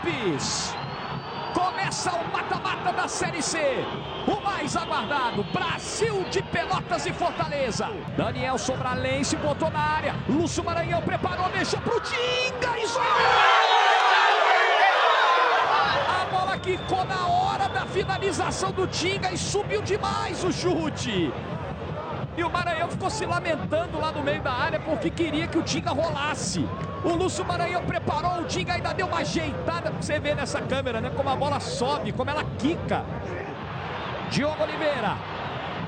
equipes. Começa o mata-mata da Série C. O mais aguardado, Brasil de Pelotas e Fortaleza. Daniel Sobralense botou na área. Lúcio Maranhão preparou, deixou pro Tinga. A bola quicou na hora da finalização do Tinga e subiu demais o chute. E o Maranhão ficou se lamentando lá no meio da área porque queria que o Tinga rolasse. O Lúcio Maranhão preparou, o Tinga ainda deu uma ajeitada pra você ver nessa câmera, né? Como a bola sobe, como ela quica. Diogo Oliveira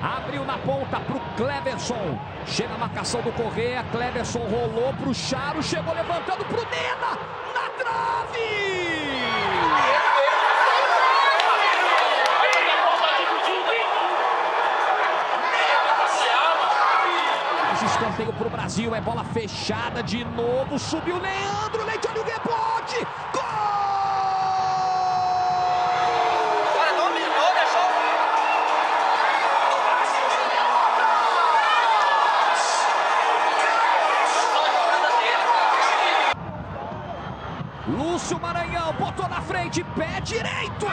abriu na ponta pro Cleverson. Chega a marcação do Correa, Cleverson rolou pro Charo, chegou levantando pro Nena, na trave! Escanteio pro Brasil, é bola fechada de novo, subiu Leandro, Leite, olha o rebote, gol! Agora dominou, deixou. Lúcio Maranhão botou na frente, pé direito!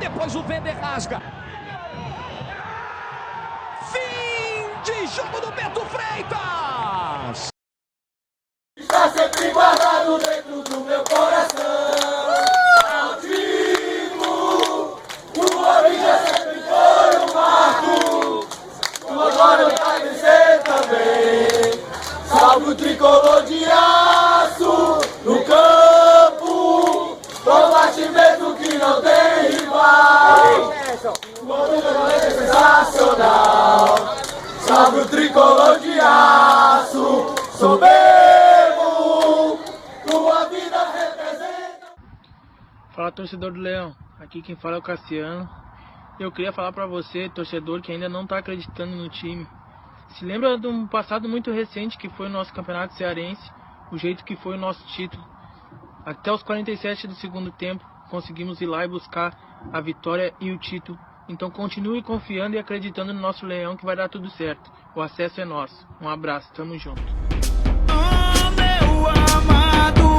Depois o Vender rasga. Fim de jogo do Beto Freitas. Está sempre guardado dentro do meu coração. Ao trigo, o Corinthians sempre foi um marco. Como agora vai vencer também. Salve o tricolor de aço no campo. Combatimento que não tem rival. O movimento é sensacional. Salve o tricolor de aço. Soberbo, tua vida representa. Fala, torcedor do Leão, aqui quem fala é o Cassiano. Eu queria falar pra você, torcedor, que ainda não tá acreditando no time. Se lembra de um passado muito recente que foi o nosso campeonato cearense, o jeito que foi o nosso título. Até os 47 do segundo tempo, conseguimos ir lá e buscar a vitória e o título. Então continue confiando e acreditando no nosso Leão que vai dar tudo certo. O acesso é nosso. Um abraço, tamo junto. Meu amado